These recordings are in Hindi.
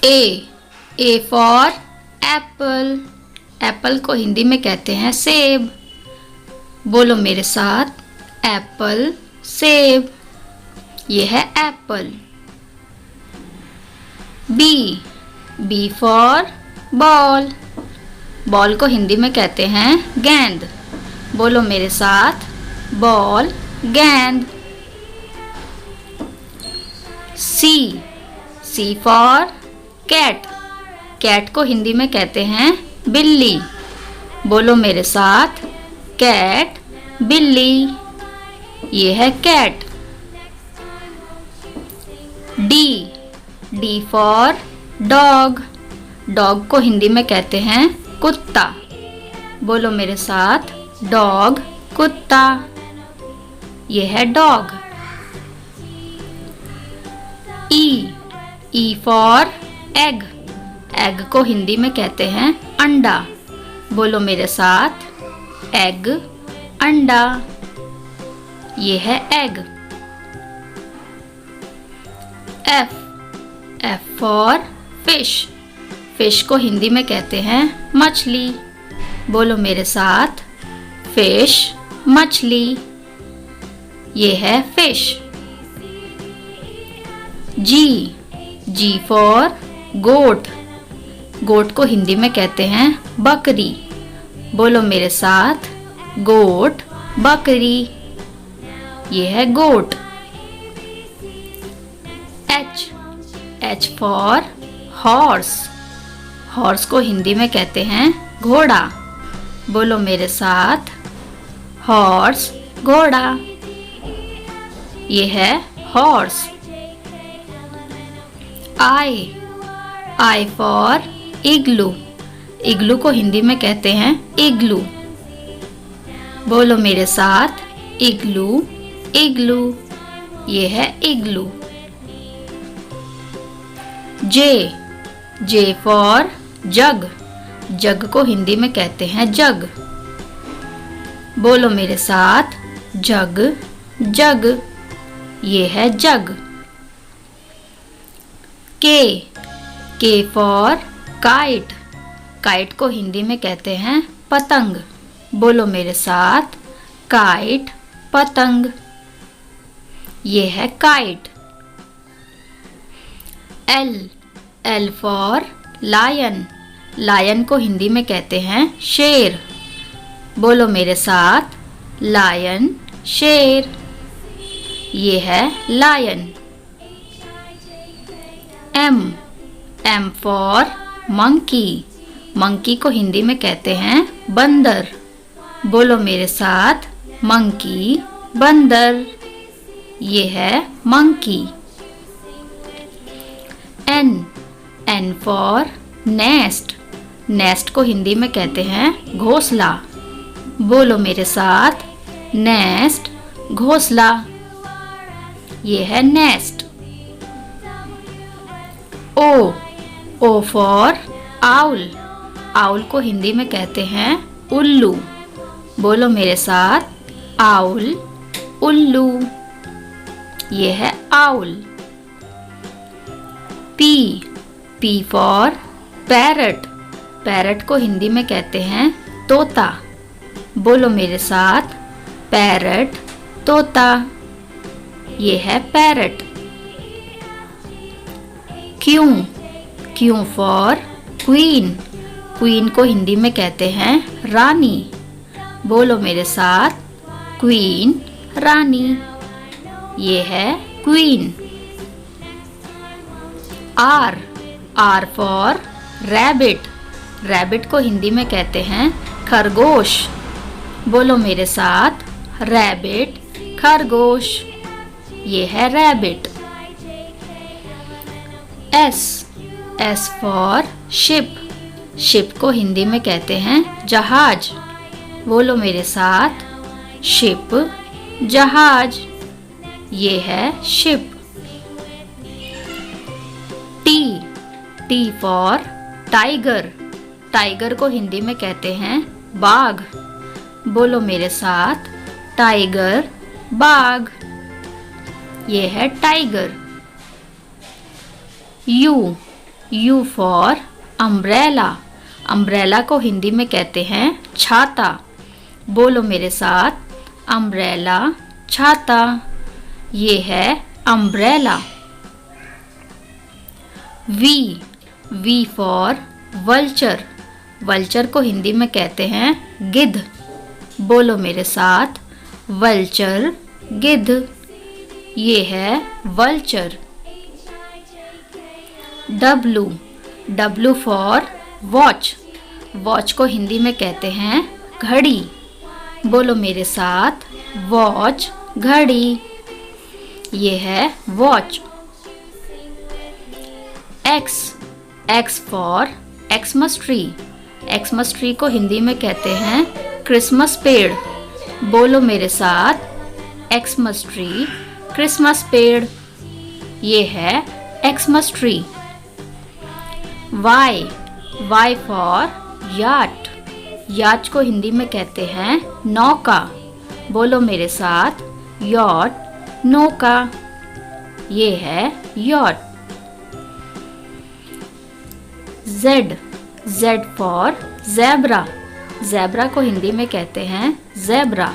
A for Apple. एप्पल को हिंदी में कहते हैं सेब। बोलो मेरे साथ, एप्पल सेब। ये है apple. B for ball. Ball को हिंदी में कहते हैं गेंद। बोलो मेरे साथ, बॉल गेंद। सी फॉर कैट। कैट को हिंदी में कहते हैं बिल्ली। बोलो मेरे साथ, कैट बिल्ली। ये है cat. D for dog. Dog को हिंदी में कहते हैं कुत्ता। बोलो मेरे साथ, डॉग कुत्ता। ये है dog. E for egg. Egg को हिंदी में कहते हैं अंडा। बोलो मेरे साथ, एग अंडा। ये है egg. F for fish. Fish को हिंदी में कहते हैं मछली। बोलो मेरे साथ, फिश मछली। ये है फिश। जी फॉर गोट। गोट को हिंदी में कहते हैं बकरी। बोलो मेरे साथ, गोट बकरी। ये है goat. H for horse. Horse को हिंदी में कहते हैं घोड़ा। बोलो मेरे साथ, हॉर्स घोड़ा। ये है हॉर्स। आई फॉर इग्लू। इग्लू को हिंदी में कहते हैं इग्लू। बोलो मेरे साथ, इग्लू इग्लू। ये है इग्लू। J for jug. जग को हिंदी में कहते हैं जग। बोलो मेरे साथ, जग जग। ये है जग। के फॉर काइट। काइट को हिंदी में कहते हैं पतंग। बोलो मेरे साथ, काइट पतंग। ये है kite. L for lion. Lion को हिंदी में कहते हैं शेर। बोलो मेरे साथ, लायन शेर। ये है lion. M for monkey. Monkey को हिंदी में कहते हैं बंदर। बोलो मेरे साथ, मंकी बंदर। ये है monkey. N for nest. Nest को हिंदी में कहते हैं घोंसला। बोलो मेरे साथ, नेस्ट घोंसला। ये है nest. O for owl. Owl को हिंदी में कहते हैं उल्लू। बोलो मेरे साथ, आउल उल्लू। ये है owl. P for parrot. Parrot को हिंदी में कहते हैं तोता। बोलो मेरे साथ, पैरट तोता। ये है parrot. Q for queen. Queen को हिंदी में कहते हैं रानी। बोलो मेरे साथ, क्वीन रानी। ये है queen. R for rabbit. Rabbit को हिंदी में कहते हैं खरगोश। बोलो मेरे साथ, रैबिट खरगोश। ये है rabbit. S for ship. Ship को हिंदी में कहते हैं जहाज। बोलो मेरे साथ, शिप जहाज। ये है ship. T for tiger. Tiger को हिंदी में कहते हैं बाघ। बोलो मेरे साथ, टाइगर बाघ। ये है tiger. U for umbrella. Umbrella को हिंदी में कहते हैं छाता। बोलो मेरे साथ, अम्ब्रेला, छाता। ये है umbrella. V for vulture. Vulture को हिंदी में कहते हैं गिद्ध। बोलो मेरे साथ, वल्चर, गिद्ध। ये है vulture. W for watch. Watch को हिंदी में कहते हैं घड़ी। बोलो मेरे साथ, वॉच, घड़ी। ये है watch. X for Xmas tree. Xmas tree को हिंदी में कहते हैं क्रिसमस पेड़। बोलो मेरे साथ, एक्समस ट्री, क्रिसमस पेड़। ये है Xmas tree. Y for yacht. Yacht को हिंदी में कहते हैं नौका। बोलो मेरे साथ, यॉट, नौका। ये है yacht. Z for zebra. Zebra को हिंदी में कहते हैं ज़ेब्रा।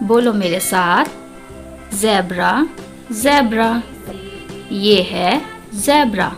बोलो मेरे साथ, ज़ेब्रा, ज़ेब्रा। ये है ज़ेब्रा।